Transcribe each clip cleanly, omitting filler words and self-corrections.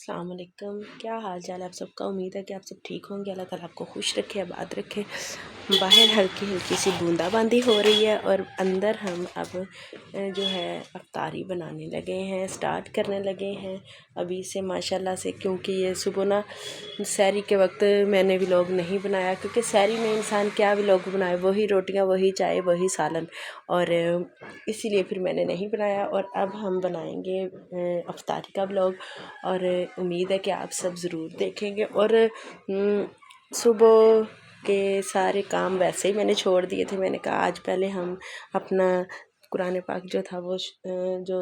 अस्सलाम वालेकुम। क्या हाल चाल है आप सबका। उम्मीद है कि आप सब ठीक होंगे। अल्लाह ताला आपको खुश रखे, आबाद रखे। बाहर हल्की हल्की सी बूंदाबांदी हो रही है और अंदर हम अब जो है अफ्तारी बनाने लगे हैं, स्टार्ट करने लगे हैं अभी से माशाल्लाह से। क्योंकि ये सुबह ना सहरी के वक्त मैंने व्लॉग नहीं बनाया, क्योंकि सहरी में इंसान क्या व्लॉग बनाए, वही रोटियां, वही चाय, वही सालन, और इसीलिए फिर मैंने नहीं बनाया। और अब हम बनाएंगे अफ्तारी का व्लॉग और उम्मीद है कि आप सब ज़रूर देखेंगे। और सुबह के सारे काम वैसे ही मैंने छोड़ दिए थे। मैंने कहा आज पहले हम अपना कुरान पाक जो था वो जो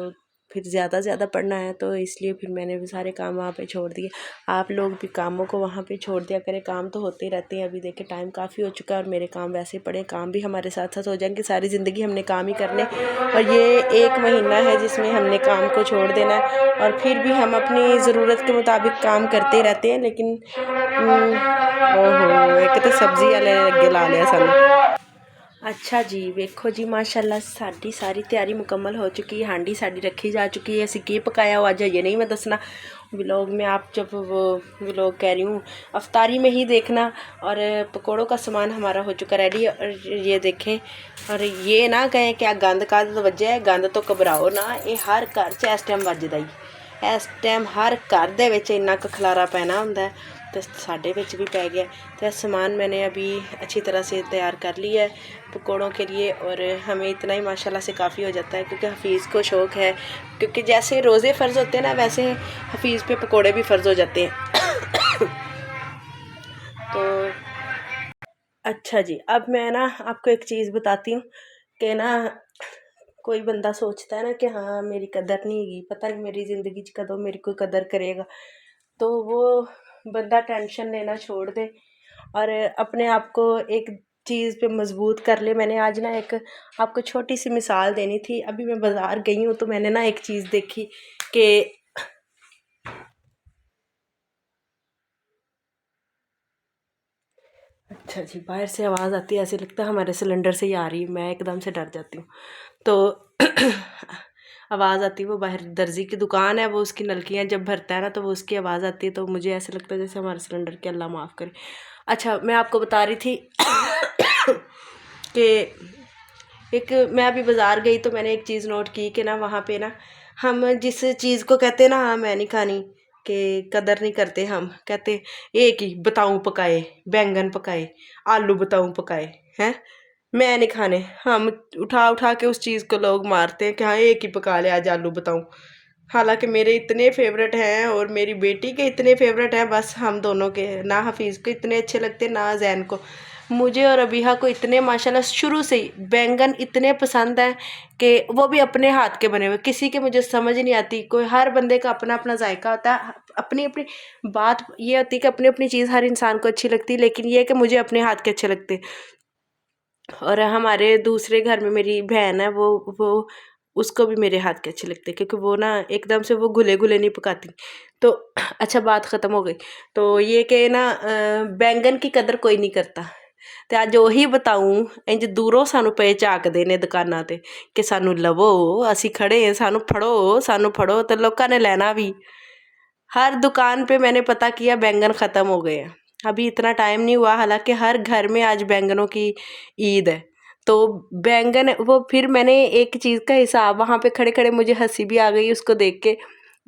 फिर ज़्यादा पढ़ना है, तो इसलिए फिर मैंने भी सारे काम वहाँ पे छोड़ दिए। आप लोग भी कामों को वहाँ पे छोड़ दिया करें, काम तो होते ही रहते हैं। अभी देखें टाइम काफ़ी हो चुका है और मेरे काम वैसे पड़े, काम भी हमारे साथ साथ हो जाएंगे। सारी ज़िंदगी हमने काम ही करने, और ये एक महीना है जिसमें हमने काम को छोड़ देना है। और फिर भी हम अपनी ज़रूरत के मुताबिक काम करते रहते हैं। लेकिन ओहो एक तो सब्जी वाले अगे ला लिया सानू। अच्छा जी, वेखो जी माशाल्लाह साड़ी सारी तैयारी मुकम्मल हो चुकी है। हांडी साड़ी रखी जा चुकी है। असी की पकाया हुआ ये नहीं मैं दसना व्लॉग में, आप जब वो व्लॉग कह रही हूँ अफ्तारी में ही देखना। और पकौड़ों का सामान हमारा हो चुका रेडी। और ये देखें, और ये ना कहें क्या गंद का वजह है, गंद तो घबराओ ना, ये हर घर च इस टाइम वजदा ही। इस टाइम हर घर दे विच इन्ना क खलारा पैना हुंदा है, तो साढ़े विच भी पै गया। तो सामान मैंने अभी अच्छी तरह से तैयार कर लिया है पकौड़ों के लिए। और हमें इतना ही माशाल्लाह से काफ़ी हो जाता है, क्योंकि हफीज़ को शौक़ है। क्योंकि जैसे रोज़े फ़र्ज़ होते हैं ना, वैसे हफीज़ पे पकौड़े भी फ़र्ज़ हो जाते हैं। तो अच्छा जी, अब मैं ना आपको एक चीज़ बताती हूँ कि ना कोई बंदा सोचता है ना कि हाँ मेरी कदर नहीं होगी, पता नहीं मेरी ज़िंदगी च कदों मेरी कोई कदर करेगा, तो वो बंदा टेंशन लेना छोड़ दे और अपने आप को एक चीज़ पे मजबूत कर ले। मैंने आज ना एक आपको छोटी सी मिसाल देनी थी। अभी मैं बाज़ार गई हूँ तो मैंने ना एक चीज़ देखी कि अच्छा जी, बाहर से आवाज़ आती है, ऐसे लगता है हमारे सिलेंडर से ही आ रही है। मैं एकदम से डर जाती हूँ। तो आवाज़ आती है, वो बाहर दर्जी की दुकान है, वो उसकी नलकियाँ जब भरता है ना तो वो उसकी आवाज़ आती है, तो मुझे ऐसे लगता है जैसे हमारे सिलेंडर के, अल्लाह माफ़ करे। अच्छा, मैं आपको बता रही थी कि एक मैं अभी बाज़ार गई तो मैंने एक चीज़ नोट की कि ना वहाँ पे ना हम जिस चीज़ को कहते हैं ना हाँ मैं नहीं खानी, कि कदर नहीं करते, हम कहते एक ही बताऊँ पकाए, बैंगन पकाए, आलू बताऊँ पकाए हैं, मैं नहीं खाने। हम उठा उठा के उस चीज़ को लोग मारते हैं कि हाँ एक ही पका ले आज आलू बताऊँ। हालांकि मेरे इतने फेवरेट हैं और मेरी बेटी के इतने फेवरेट हैं, बस हम दोनों के, ना हफीज़ को इतने अच्छे लगते ना जैन को। मुझे और अबीहा को इतने माशाल्लाह शुरू से ही बैंगन इतने पसंद हैं कि वो भी अपने हाथ के बने हुए। किसी के मुझे समझ नहीं आती, कोई हर बंदे का अपना अपना जायका होता है, अपनी अपनी बात ये होती है कि अपनी अपनी चीज़ हर इंसान को अच्छी लगती है, लेकिन ये है कि मुझे अपने हाथ के अच्छे लगते। और हमारे दूसरे घर में मेरी बहन है, वो उसको भी मेरे हाथ के अच्छे लगते हैं, क्योंकि वो ना एकदम से वो घुले घुले नहीं पकाती। तो अच्छा, बात ख़त्म हो गई। तो ये कि ना बैंगन की कदर कोई नहीं करता। तो अज ਉਹੀ बताऊँ इंज दूरों सानू पे झाकदे ने दुकानां ते कि सानू लवो, असी खड़े हैं, सानू फड़ो, तो लोगों ने लेना भी। हर दुकान पे मैंने पता किया बैंगन ख़त्म हो गए हैं। अभी इतना टाइम नहीं हुआ, हालांकि हर घर में आज बैंगनों की ईद है। तो बैंगन वो, फिर मैंने एक चीज़ का हिसाब वहाँ पे खड़े खड़े, मुझे हंसी भी आ गई उसको देख के।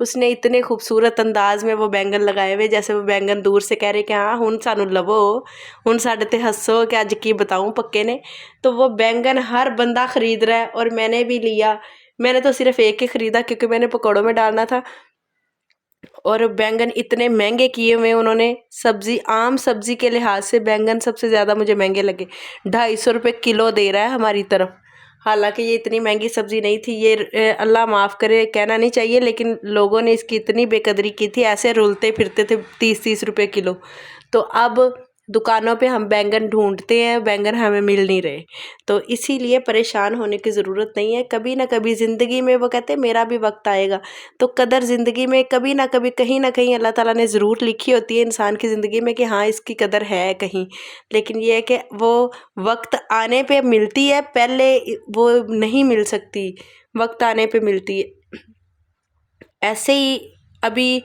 उसने इतने खूबसूरत अंदाज में वो बैंगन लगाए हुए, जैसे वो बैंगन दूर से कह रहे कि हाँ हुन सानू लवो, हुन साडे ते हंसो कि अज की बताऊँ पक्के ने। तो वो बैंगन हर बंदा ख़रीद रहा है और मैंने भी लिया। मैंने तो सिर्फ एक ही ख़रीदा क्योंकि मैंने पकौड़ों में डालना था। और बैंगन इतने महंगे किए हुए उन्होंने, सब्ज़ी आम सब्ज़ी के लिहाज से बैंगन सबसे ज़्यादा मुझे महंगे लगे। 250 रुपये किलो दे रहा है हमारी तरफ। हालांकि ये इतनी महंगी सब्ज़ी नहीं थी। ये अल्लाह माफ़ करे, कहना नहीं चाहिए, लेकिन लोगों ने इसकी इतनी बेकदरी की थी, ऐसे रुलते फिरते थे 30-30 रुपये किलो। तो अब दुकानों पे हम बैंगन ढूंढते हैं, बैंगन हमें मिल नहीं रहे। तो इसीलिए परेशान होने की ज़रूरत नहीं है। कभी ना कभी ज़िंदगी में, वो कहते हैं मेरा भी वक्त आएगा, तो कदर ज़िंदगी में कभी ना कभी, कहीं ना कहीं अल्लाह ताला ने ज़रूर लिखी होती है इंसान की ज़िंदगी में कि हाँ इसकी कदर है कहीं। लेकिन ये है कि वो वक्त आने पे मिलती है, पहले वो नहीं मिल सकती, वक्त आने पे मिलती है। ऐसे ही अभी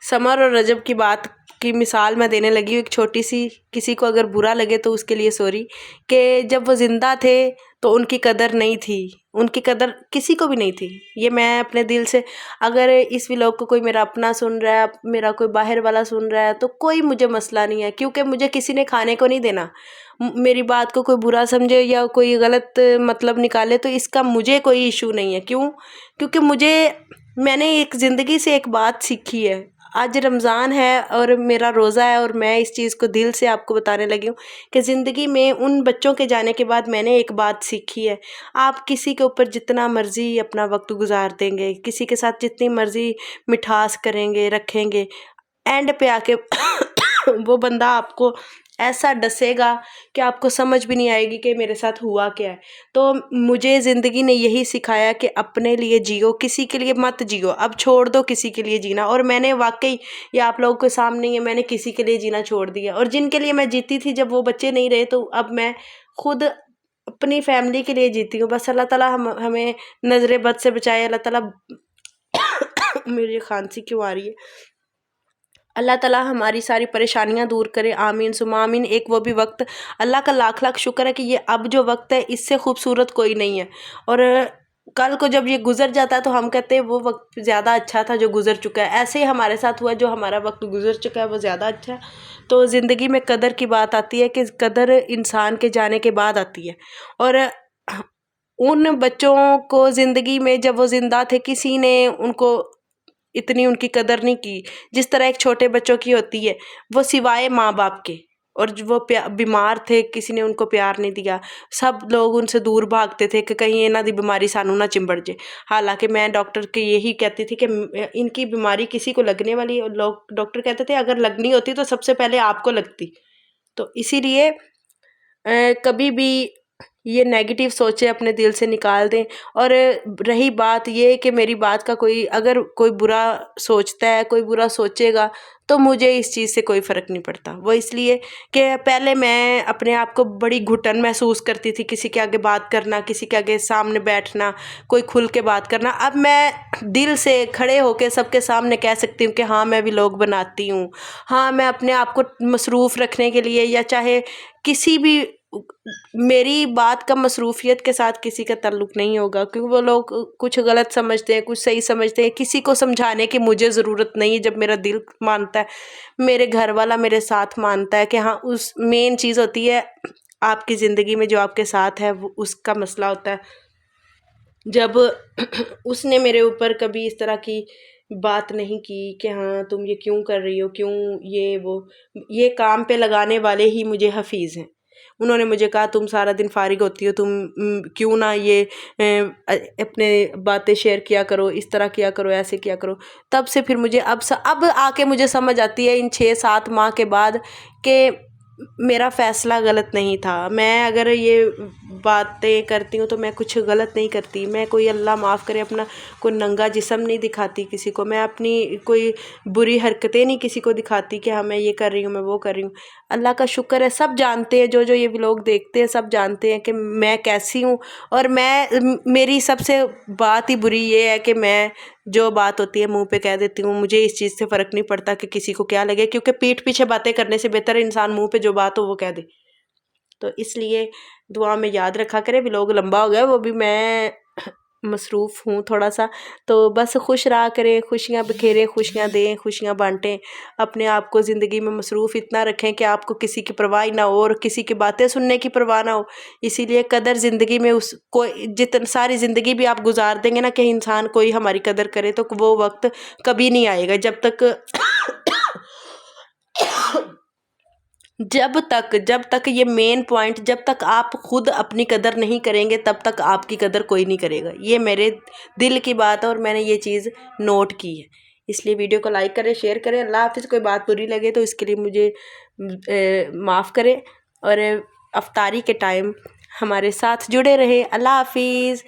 समर और रजब की बात की मिसाल मैं देने लगी हूँ, एक छोटी सी, किसी को अगर बुरा लगे तो उसके लिए सॉरी, कि जब वो ज़िंदा थे तो उनकी कदर नहीं थी, उनकी कदर किसी को भी नहीं थी। ये मैं अपने दिल से, अगर इस व्लॉग को कोई मेरा अपना सुन रहा है, मेरा कोई बाहर वाला सुन रहा है, तो कोई मुझे मसला नहीं है, क्योंकि मुझे किसी ने खाने को नहीं देना। मेरी बात को कोई बुरा समझे या कोई गलत मतलब निकाले तो इसका मुझे कोई इशू नहीं है। क्यों? क्योंकि मैंने एक ज़िंदगी से एक बात सीखी है। आज रमज़ान है और मेरा रोज़ा है, और मैं इस चीज़ को दिल से आपको बताने लगी हूँ कि ज़िंदगी में उन बच्चों के जाने के बाद मैंने एक बात सीखी है। आप किसी के ऊपर जितना मर्ज़ी अपना वक्त गुजार देंगे, किसी के साथ जितनी मर्ज़ी मिठास करेंगे, रखेंगे, एंड पे आके वो बंदा आपको ऐसा डसेगा कि आपको समझ भी नहीं आएगी कि मेरे साथ हुआ क्या है। तो मुझे ज़िंदगी ने यही सिखाया कि अपने लिए जियो, किसी के लिए मत जियो। अब छोड़ दो किसी के लिए जीना। और मैंने वाकई, ये आप लोगों के सामने ही है, मैंने किसी के लिए जीना छोड़ दिया। और जिनके लिए मैं जीती थी जब वो बच्चे नहीं रहे, तो अब मैं खुद अपनी फैमिली के लिए जीती हूँ। बस अल्लाह ताला हमें नज़र बद से बचाए। अल्लाह ताला मेरी खांसी क्यों आ रही है? अल्लाह ताला हमारी सारी परेशानियां दूर करे, आमीन सुमा आमीन। एक वो भी वक्त, अल्लाह का लाख लाख शुक्र है कि ये अब जो वक्त है इससे खूबसूरत कोई नहीं है। और कल को जब ये गुजर जाता है तो हम कहते हैं वो वक्त ज़्यादा अच्छा था जो गुजर चुका है। ऐसे ही हमारे साथ हुआ, जो हमारा वक्त गुजर चुका है वो ज़्यादा अच्छा है। तो ज़िंदगी में कदर की बात आती है कि कदर इंसान के जाने के बाद आती है। और उन बच्चों को ज़िंदगी में जब वो ज़िंदा थे किसी ने उनको इतनी उनकी कदर नहीं की, जिस तरह एक छोटे बच्चों की होती है। वो सिवाय माँ बाप के, और जो वो बीमार थे, किसी ने उनको प्यार नहीं दिया। सब लोग उनसे दूर भागते थे कि कहीं इन्हां दी बीमारी सानू ना चिंबड़ जे। हालांकि मैं डॉक्टर के यही कहती थी कि इनकी बीमारी किसी को लगने वाली है। लोग डॉक्टर कहते थे अगर लगनी होती तो सबसे पहले आपको लगती। तो इसीलिए कभी भी ये नेगेटिव सोचें अपने दिल से निकाल दें। और रही बात ये कि मेरी बात का कोई, अगर कोई बुरा सोचता है, कोई बुरा सोचेगा, तो मुझे इस चीज़ से कोई फ़र्क नहीं पड़ता। वो इसलिए कि पहले मैं अपने आप को बड़ी घुटन महसूस करती थी, किसी के आगे बात करना, किसी के आगे सामने बैठना, कोई खुल के बात करना। अब मैं दिल से खड़े होकर सबके सामने कह सकती हूँ कि हाँ मैं भी व्लॉग बनाती हूँ। हाँ, मैं अपने आप को मसरूफ़ रखने के लिए, या चाहे किसी भी, मेरी बात का मसरूफियत के साथ किसी का ताल्लुक़ नहीं होगा, क्योंकि वो लोग कुछ गलत समझते हैं, कुछ सही समझते हैं। किसी को समझाने की मुझे ज़रूरत नहीं है। जब मेरा दिल मानता है, मेरे घर वाला मेरे साथ मानता है कि हाँ, उस मेन चीज़ होती है आपकी ज़िंदगी में जो आपके साथ है, वो उसका मसला होता है। जब उसने मेरे ऊपर कभी इस तरह की बात नहीं की कि हाँ तुम ये क्यों कर रही हो, क्यों ये वो, ये काम पे लगाने वाले ही मुझे हफीज़ हैं। उन्होंने मुझे कहा तुम सारा दिन फारिग होती हो, तुम क्यों ना ये अपने बातें शेयर किया करो, इस तरह किया करो, ऐसे किया करो। तब से फिर मुझे अब आके मुझे समझ आती है इन 6-7 माह के बाद कि मेरा फ़ैसला गलत नहीं था। मैं अगर ये बातें करती हूँ तो मैं कुछ गलत नहीं करती। मैं कोई, अल्लाह माफ़ करे, अपना कोई नंगा जिस्म नहीं दिखाती किसी को। मैं अपनी कोई बुरी हरकतें नहीं किसी को दिखाती कि हाँ मैं ये कर रही हूँ, मैं वो कर रही हूँ। अल्लाह का शुक्र है, सब जानते हैं, जो जो ये व्लॉग देखते हैं सब जानते हैं कि मैं कैसी हूँ। और मेरी सबसे बात ही बुरी ये है कि मैं जो बात होती है मुंह पे कह देती हूँ। मुझे इस चीज़ से फ़र्क नहीं पड़ता कि किसी को क्या लगे, क्योंकि पीठ पीछे बातें करने से बेहतर है इंसान मुंह पे जो बात हो वो कह दे। तो इसलिए दुआ में याद रखा करें। व्लॉग लंबा हो गया, वो भी मैं मसरूफ़ हूँ थोड़ा सा। तो बस खुश रहा करें, खुशियाँ बिखेरें, खुशियाँ दें, खुशियाँ बांटें। अपने आप को ज़िंदगी में मसरूफ़ इतना रखें कि आपको किसी की परवाह ना हो और किसी की बातें सुनने की परवाह ना हो। इसीलिए कदर ज़िंदगी में उस कोई, जितनी सारी ज़िंदगी भी आप गुजार देंगे ना कि इंसान कोई हमारी कदर करे, तो वो वक्त कभी नहीं आएगा। जब तक ये मेन पॉइंट, जब तक आप खुद अपनी कदर नहीं करेंगे तब तक आपकी कदर कोई नहीं करेगा। ये मेरे दिल की बात है और मैंने ये चीज़ नोट की है। इसलिए वीडियो को लाइक करें, शेयर करें। अल्लाह हाफ़िज़। कोई बात बुरी लगे तो इसके लिए मुझे माफ़ करें। और अफ्तारी के टाइम हमारे साथ जुड़े रहे। अल्लाह हाफ़िज़।